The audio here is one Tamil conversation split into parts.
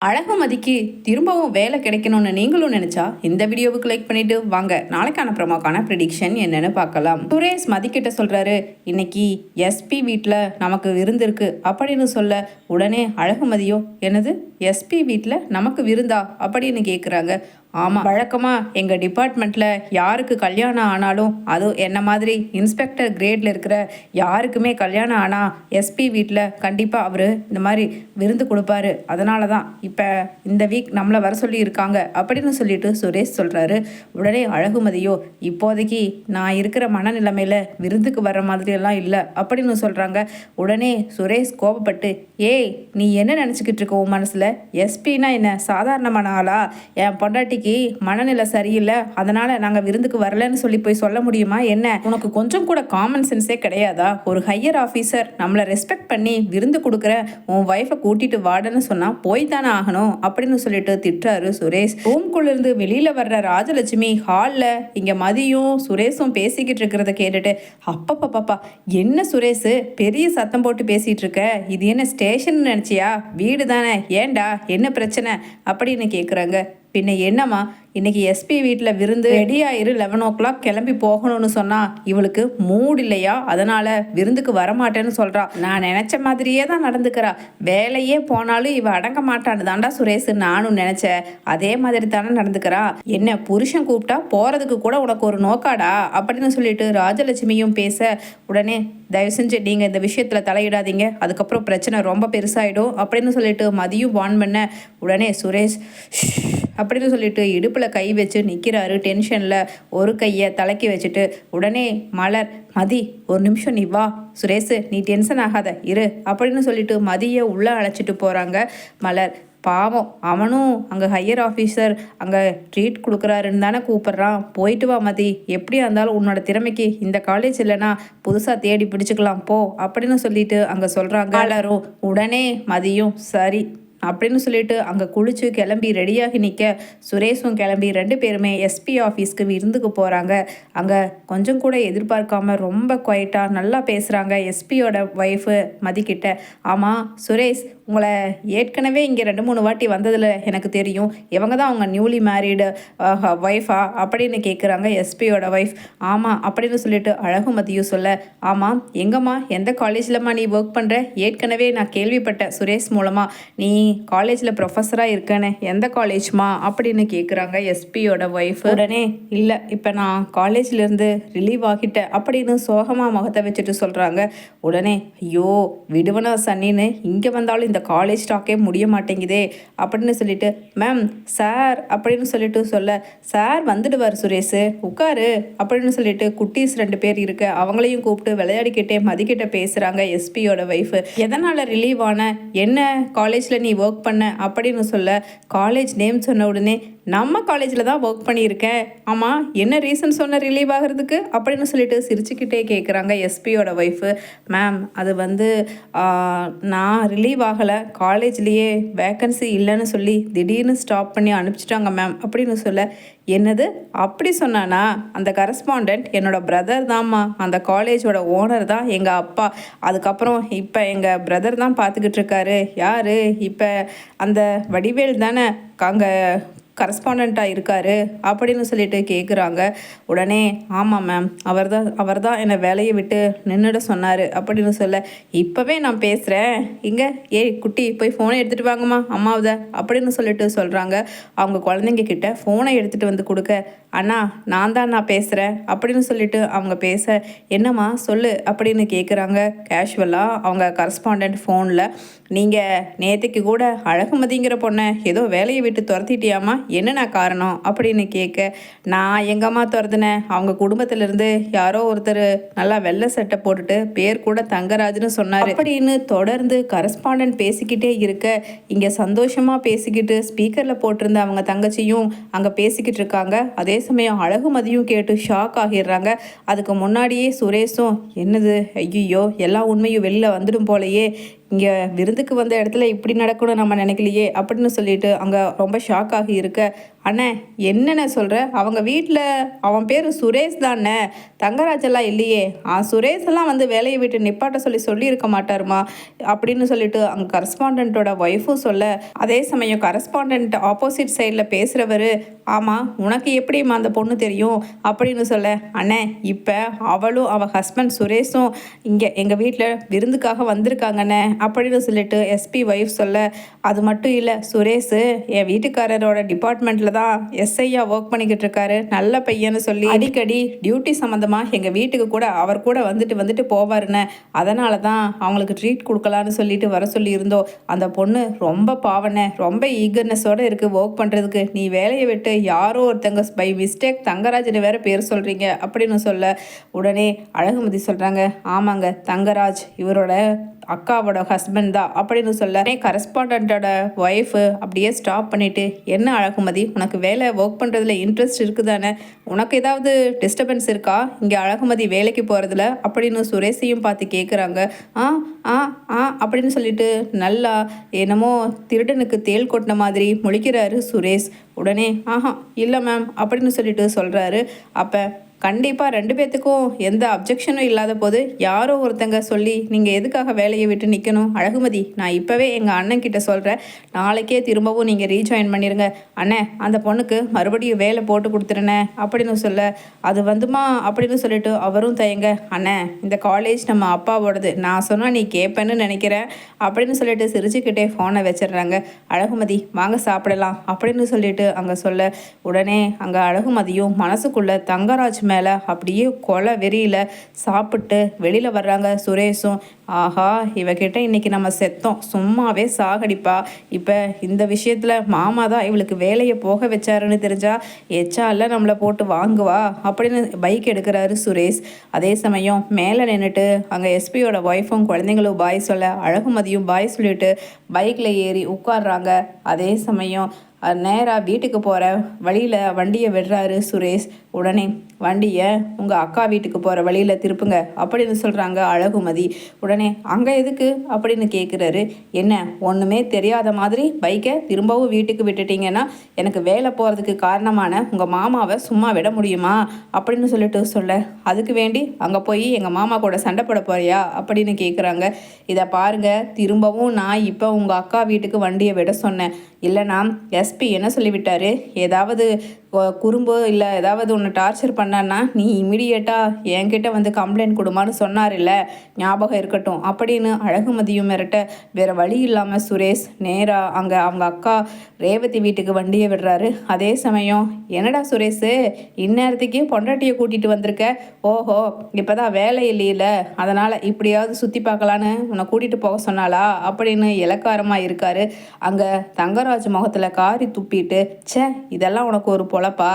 அழகுமதிக்கு திரும்பவும் வேலை கிடைக்கணும்னு நீங்களும் நினைச்சா இந்த வீடியோவுக்கு லைக் பண்ணிட்டு வாங்க நாளைக்கான ப்ரோமோக்கான ப்ரெடிக்ஷன் என்னன்னு பார்க்கலாம். சுரேஷ் மதிக்கிட்ட சொல்றாரு, இன்னைக்கு எஸ்பி வீட்டில் நமக்கு விருந்து இருக்கு அப்படின்னு சொல்ல உடனே அழகுமதியோ, என்னது எஸ்பி வீட்டில் நமக்கு விருந்தா அப்படின்னு கேட்குறாங்க. ஆமாம், வழக்கமாக எங்கள் டிபார்ட்மெண்ட்டில் யாருக்கு கல்யாணம் ஆனாலும் அதுவும் என்ன மாதிரி இன்ஸ்பெக்டர் கிரேடில் இருக்கிற யாருக்குமே கல்யாணம் ஆனால் எஸ்பி வீட்டில் கண்டிப்பாக அவர் இந்த மாதிரி விருந்து கொடுப்பாரு. அதனால தான் இப்போ இந்த வீக் நம்மளை வர சொல்லி இருக்காங்க அப்படின்னு சொல்லிட்டு சுரேஷ் சொல்கிறாரு. உடனே அழகுமதியோ, இப்போதைக்கு நான் இருக்கிற மனநிலைமையில் விருந்துக்கு வர்ற மாதிரியெல்லாம் இல்லை அப்படின்னு சொல்கிறாங்க. உடனே சுரேஷ் கோபப்பட்டு, ஏய் நீ என்ன நினச்சிக்கிட்டு இருக்க உன் மனசில்? எஸ்பின்னா என்ன சாதாரணமான ஆளா? என் பொண்டாட்டிக்கு மனநிலை சரியில்லை, அதனால நாங்கள் விருந்துக்கு வரலன்னு சொல்லி போய் சொல்ல முடியுமா என்ன? உனக்கு கொஞ்சம் கூட காமன் சென்ஸே கிடையாதா? ஒரு ஹையர் ஆஃபீஸர் நம்மளை ரெஸ்பெக்ட் பண்ணி விருந்து கொடுக்குற உன் ஒய்ஃபை கூட்டிட்டு வாடன்னு சொன்னால் போய் தானே ஆகணும் அப்படின்னு சொல்லிட்டு திட்டுறாரு சுரேஷ். ரூம்குள்ளேருந்து வெளியில் வர்ற ராஜலட்சுமி ஹாலில் இங்கே மதியும் சுரேஷும் பேசிக்கிட்டு இருக்கிறத கேட்டுட்டு, அப்பப்பப்பா என்ன சுரேஷ் பெரிய சத்தம் போட்டு பேசிகிட்டு இருக்க, இது என்ன ஸ்டேஷன் நினச்சியா? வீடு தானே, ஏண்டா என்ன பிரச்சனை அப்படின்னு கேட்குறாங்க. பின்ன என்னம்மா, இன்னைக்கு எஸ்பி வீட்டில் விருந்து ரெடியாயிரு, 11 o'clock கிளம்பி போகணும்னு சொன்னால் இவளுக்கு மூடு இல்லையா, அதனால் விருந்துக்கு வரமாட்டேன்னு சொல்கிறா. நான் நினச்ச மாதிரியே தான் நடந்துக்கிறா. வேலையே போனாலும் இவ அடங்க மாட்டான்னு தாண்டா சுரேஷ் நானும் நினச்சேன். அதே மாதிரி தானே நடந்துக்கிறா. என்ன புருஷன் கூப்பிட்டா போகிறதுக்கு கூட உனக்கு ஒரு நோக்காடா அப்படின்னு சொல்லிட்டு ராஜலட்சுமியும் பேச, உடனே தயவு செஞ்சு நீங்கள் இந்த விஷயத்தில் தலையிடாதீங்க, அதுக்கப்புறம் பிரச்சனை ரொம்ப பெருசாகிடும் அப்படின்னு சொல்லிட்டு மதியும் வான் பண்ண, உடனே சுரேஷ் அப்படின்னு சொல்லிட்டு இடுப்பில் கை வச்சு நிற்கிறாரு டென்ஷனில். ஒரு கையை தலைக்கி வச்சுட்டு உடனே மலர், மதி ஒரு நிமிஷம் நீ வா, சுரேஷ் நீ டென்ஷன் ஆகாத இரு அப்படின்னு சொல்லிட்டு மதியை உள்ளே அழைச்சிட்டு போகிறாங்க. மலர் பாவம், அவனும் அங்கே ஹையர் ஆஃபீஸர் அங்கே ட்ரீட் கொடுக்குறாருன்னு தானே கூப்பிட்றான், போயிட்டு வா மதி, எப்படியா இருந்தாலும் உன்னோட திறமைக்கு இந்த காலேஜ் இல்லைன்னா புதுசாக தேடி பிடிச்சிக்கலாம் போ அப்படின்னு சொல்லிட்டு அங்கே சொல்கிறாங்க எல்லாரும். உடனே மதியும் சரி அப்படின்னு சொல்லிட்டு அங்கே குளிச்சு கிளம்பி ரெடியாகி நிற்க, சுரேஷும் கிளம்பி 2 பேருமே எஸ்பி ஆஃபீஸ்க்கு விருந்துக்கு போகிறாங்க. அங்கே கொஞ்சம் கூட எதிர்பார்க்காம ரொம்ப குவைட்டாக நல்லா பேசுகிறாங்க எஸ்பியோட ஒய்ஃபு மதிக்கிட்ட. ஆமாம் சுரேஷ், உங்களை ஏற்கனவே இங்கே 2-3 வாட்டி வந்ததில் எனக்கு தெரியும், இவங்க தான் அவங்க நியூலி மேரீடு ஒய்ஃபா அப்படின்னு கேட்குறாங்க எஸ்பியோட ஒய்ஃப். ஆமாம் அப்படின்னு சொல்லிட்டு அழகுமதியும் சொல்ல, ஆமாம் எங்கம்மா எந்த காலேஜில்ம்மா நீ ஒர்க் பண்ணுற? ஏற்கனவே நான் கேள்விப்பட்டேன் சுரேஷ் மூலமாக நீ காலேஜில் ப்ரொஃபஸராக இருக்கேன்னு, எந்த காலேஜ்மா அப்படின்னு கேட்குறாங்க எஸ்பியோட ஒய்ஃப். உடனே இல்லை இப்போ நான் காலேஜ்லேருந்து ரிலீவ் ஆகிட்டேன் அப்படின்னு சோகமாக முகத்தை வச்சுட்டு சொல்கிறாங்க. உடனே ஐயோ விடுவனா சன்னின்னு இங்கே வந்தாலும் இந்த காலேஜ் டாக்கே முடிய மாட்டேங்குதே அப்படின்னு சொல்லிட்டு, மேம் சார் அப்படின்னு சொல்லிட்டு சொல்ல, சார் வந்துடுவார் சுரேஷ் உட்காரு அப்படின்னு சொல்லிட்டு குட்டீஸ் 2 பேர் இருக்க அவங்களையும் கூப்பிட்டு விளையாடிக்கிட்டே மதிக்கிட்ட பேசுகிறாங்க எஸ்பியோட ஒய்ஃபு. எதனால் ரிலீவ் ஆன, என்ன காலேஜில் நீ ஒர்க் பண்ண அப்படின்னு சொல்ல, காலேஜ் நேம் சொன்ன உடனே நம்ம காலேஜில் தான் ஒர்க் பண்ணியிருக்கேன், ஆமாம் என்ன ரீசன் சொன்ன ரிலீவ் ஆகிறதுக்கு அப்படின்னு சொல்லிட்டு சிரிச்சுக்கிட்டே கேட்குறாங்க எஸ்பியோட ஒய்ஃபு. மேம் அது வந்து நான் ரிலீவ் ஆகலை, காலேஜ்லேயே வேக்கன்சி இல்லைன்னு சொல்லி திடீர்னு ஸ்டாப் பண்ணி அனுப்பிச்சிட்டாங்க மேம் அப்படின்னு சொல்ல, என்னது அப்படி சொன்னானா? அந்த கரஸ்பாண்டன்ட் என்னோட பிரதர் தான்மா, அந்த காலேஜோட ஓனர் தான் எங்கள் அப்பா. அதுக்கப்புறம் இப்போ எங்கள் பிரதர் தான் பார்த்துக்கிட்டு இருக்காரு. யார் இப்போ அந்த வடிவேல் தானே அங்கே கரஸ்பாண்டண்ட்டாக இருக்கார் அப்படின்னு சொல்லிட்டு கேட்குறாங்க. உடனே ஆமாம் மேம், அவர் தான் என்னை வேலையை விட்டு நின்றுட சொன்னார் அப்படின்னு சொல்ல, இப்போவே நான் பேசுகிறேன், இங்கே ஏய் குட்டி போய் ஃபோனை எடுத்துகிட்டு வாங்கம்மா அம்மாவதை அப்படின்னு சொல்லிட்டு சொல்கிறாங்க. அவங்க குழந்தைங்க கிட்ட ஃபோனை எடுத்துகிட்டு வந்து கொடுக்க, அண்ணா நான் பேசுகிறேன் அப்படின்னு சொல்லிட்டு அவங்க பேச, என்னம்மா சொல்லு அப்படின்னு கேட்குறாங்க கேஷுவலாக அவங்க கரஸ்பாண்டன்ட் ஃபோனில். நீங்கள் நேற்றுக்கு கூட அழகுமதிங்கிற பொண்ணை ஏதோ வேலையை விட்டு துரத்திட்டியாமா, என்னென்ன காரணம் அப்படின்னு கேட்க, நான் எங்கம்மா துரத்துனேன், அவங்க குடும்பத்திலேருந்து யாரோ ஒருத்தர் நல்லா வெள்ளை சட்டை போட்டுட்டு பேர் கூட தங்கராஜ்னு சொன்னார் அப்படின்னு தொடர்ந்து கரஸ்பாண்டன்ட் பேசிக்கிட்டே இருக்க, இங்கே சந்தோஷமாக பேசிக்கிட்டு ஸ்பீக்கரில் போட்டிருந்த அவங்க தங்கச்சியும் அங்கே பேசிக்கிட்டு இருக்காங்க. அதே சமயம் அழகுமதியும் கேட்டு ஷாக் ஆகிடுறாங்க. அதுக்கு முன்னாடியே சுரேஷும், என்னது ஐயோ எல்லா உண்மையும் வெளில வந்துடும் போலையே, இங்கே விருந்துக்கு வந்த இடத்துல இப்படி நடக்கணும் நம்ம நினைக்கலையே அப்படின்னு சொல்லிட்டு அங்கே ரொம்ப ஷாக் ஆகி இருக்க, அண்ணே என்னென்ன சொல்கிற, அவங்க வீட்டில் அவன் பேர் சுரேஷ் தானே, தங்கராஜெல்லாம் இல்லையே, சுரேஷ் எல்லாம் வந்து வேலையை விட்டு நிப்பாட்ட சொல்லியிருக்க மாட்டாருமா அப்படின்னு சொல்லிட்டு அங்கே கரஸ்பாண்டண்ட்டோட ஒய்ஃபும் சொல்ல, அதே சமயம் கரஸ்பாண்டண்ட் ஆப்போசிட் சைடில் பேசுகிறவர், ஆமாம் உனக்கு எப்படிம்மா அந்த பொண்ணு தெரியும் அப்படின்னு சொல்ல, அண்ணே இப்போ அவளும் அவள் ஹஸ்பண்ட் சுரேஷும் இங்கே எங்கள் வீட்டில் விருந்துக்காக வந்திருக்காங்கண்ணே அப்படின்னு சொல்லிட்டு எஸ்பி ஒய்ஃப் சொல்ல, அது மட்டும் இல்லை சுரேஷ் என் வீட்டுக்காரரோட டிபார்ட்மெண்ட்டில் தான் எஸ்ஐயா ஒர்க் பண்ணிக்கிட்டு இருக்காரு, நல்ல பையன்னு சொல்லி அடிக்கடி டியூட்டி சம்மந்தமாக எங்கள் வீட்டுக்கு கூட அவர் கூட வந்துட்டு போவாருன்னு, அதனால தான் அவங்களுக்கு ட்ரீட் கொடுக்கலான்னு சொல்லிட்டு வர சொல்லியிருந்தோம். அந்த பொண்ணு ரொம்ப பாவண்ணே, ரொம்ப ஈகர்னஸோடு இருக்குது ஒர்க் பண்ணுறதுக்கு, நீ வேலையை விட்டு யாரோ ஒருத்தங்க பை மிஸ்டேக் தங்கராஜ்னு வேறு பேர் சொல்கிறீங்க அப்படின்னு சொல்ல, உடனே அழகுமதி சொல்கிறாங்க, ஆமாங்க தங்கராஜ் இவரோட அக்காவோட ஹஸ்பண்ட் தான் அப்படின்னு சொல்ல, கரஸ்பாண்டண்ட்டோட ஒய்ஃபு அப்படியே ஸ்டாப் பண்ணிவிட்டு, என்ன அழகுமதி உனக்கு வேலை ஒர்க் பண்ணுறதுல இன்ட்ரெஸ்ட் இருக்குதானே, உனக்கு ஏதாவது டிஸ்டர்பன்ஸ் இருக்கா இங்கே அழகுமதி வேலைக்கு போகிறதுல அப்படின்னு சுரேஷையும் பார்த்து கேட்குறாங்க. ஆ ஆ ஆ அப்படின்னு சொல்லிட்டு நல்லா என்னமோ திருடனுக்கு தேள் கொட்டின மாதிரி முழிக்கிறாரு சுரேஷ். உடனே ஆஹா இல்லை மேம் அப்படின்னு சொல்லிட்டு சொல்கிறாரு. அப்போ கண்டிப்பாக 2 பேர்த்துக்கும் எந்த அப்ஜெக்ஷனும் இல்லாத போது யாரோ ஒருத்தங்க சொல்லி நீங்கள் எதுக்காக வேலையை விட்டு நிற்கணும், அழகுமதி நான் இப்போவே எங்கள் அண்ணன் கிட்ட சொல்கிறேன், நாளைக்கே திரும்பவும் நீங்கள் ரீஜாயின் பண்ணிடுங்க, அண்ணே அந்த பொண்ணுக்கு மறுபடியும் வேலை போட்டு கொடுத்துருண்ணே அப்படின்னு சொல்ல, அது வந்துமா அப்படின்னு சொல்லிட்டு அவரும் தயங்க, அண்ணே இந்த காலேஜ் நம்ம அப்பாவோடது, நான் சொன்னால் நீ கேட்பேன்னு நினைக்கிறேன் அப்படின்னு சொல்லிட்டு சிரிச்சுக்கிட்டே ஃபோனை வச்சிடுறாங்க. அழகுமதி வாங்க சாப்பிடலாம் அப்படின்னு சொல்லிட்டு அங்கே சொல்ல, உடனே அங்கே அழகுமதியும் மனசுக்குள்ளே தங்கராஜ் மேலே அப்படியே கொலை வெறியில் சாப்பிட்டு வெளியில் வர்றாங்க சுரேஷும். ஆஹா இவகிட்ட இன்னைக்கு நம்ம செத்தோம், சும்மாவே சாகடிப்பா, இப்போ இந்த விஷயத்தில் மாமா தான் இவளுக்கு வேலையை போக வச்சாருன்னு தெரிஞ்சா எச்சால நம்மளை போட்டு வாங்குவா அப்படின்னு பைக் எடுக்கிறாரு சுரேஷ். அதே சமயம் மேலே நின்றுட்டு அங்கே எஸ்பியோட ஒய்ஃபும் குழந்தைங்களும் பாய் சொல்ல, அழகுமதியும் பாய் சொல்லிட்டு பைக்கில் ஏறி உட்கார்றாங்க. அதே சமயம் நேராக வீட்டுக்கு போகிற வழியில் வண்டியை விடுறாரு சுரேஷ். உடனே வண்டியை உங்கள் அக்கா வீட்டுக்கு போகிற வழியில் திருப்புங்க அப்படின்னு சொல்கிறாங்க அழகுமதி. உடனே அங்கே எதுக்கு அப்படின்னு கேட்குறாரு. என்ன ஒன்றுமே தெரியாத மாதிரி பைக்கை திரும்பவும் வீட்டுக்கு விட்டுட்டீங்கன்னா எனக்கு வேலை போகிறதுக்கு காரணமான உங்கள் மாமாவை சும்மா விட முடியுமா அப்படின்னு சொல்லிட்டு சொல்ல, அதுக்கு வேண்டி அங்கே போய் எங்கள் மாமா கூட சண்டை போட போறியா அப்படின்னு கேட்குறாங்க. இதை பாருங்கள், திரும்பவும் நான் இப்போ உங்கள் அக்கா வீட்டுக்கு வண்டியை விட சொன்னேன், இல்லைனா எஸ்பி என்ன சொல்லிவிட்டாரு, ஏதாவது குறும்பு இல்லை ஏதாவது ஒன்று டார்ச்சர் பண்ணான்னா நீ இமீடியட்டாக என்கிட்ட வந்து கம்ப்ளைண்ட் கொடுமான்னு சொன்னார் இல்லை, ஞாபகம் இருக்கட்டும் அப்படின்னு அழகுமதியும் மிரட்ட, வேறு வழி இல்லாமல் சுரேஷ் நேராக அங்கே அவங்க அக்கா ரேவதி வீட்டுக்கு வண்டியை விடுறாரு. அதே சமயம் என்னடா சுரேஷ் இந்நேரத்துக்கே பொண்டாட்டியை கூட்டிகிட்டு வந்திருக்க, ஓஹோ இப்போ தான் வேலை இல்லையில அதனால் இப்படியாவது சுற்றி பார்க்கலான்னு உன்னை கூட்டிகிட்டு போக சொன்னாலா அப்படின்னு இலக்காரமாக இருக்காரு. அங்கே தங்கராஜ் முகத்தில் காரி துப்பிட்டு, ச்சே இதெல்லாம் உனக்கு ஒரு பொழப்பா,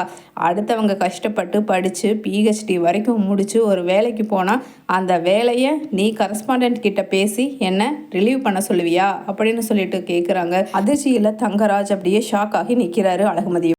அடுத்தவங்க கஷ்டப்பட்டு படித்து பிஹெச்டி வரைக்கும் முடித்து ஒரு வேலைக்கு போனால் அந்த வேலையை நீ கரஸ்பாண்டன்ட் கிட்ட பேசி என்ன ரிலீவ் பண்ண சொல்லுவியா அப்படின்னு சொல்லிட்டு கேட்குறாங்க. அதிர்ச்சியில் தங்கராஜ் அப்படியே ஷாக் ஆகி நிற்கிறாரு அழகுமதி.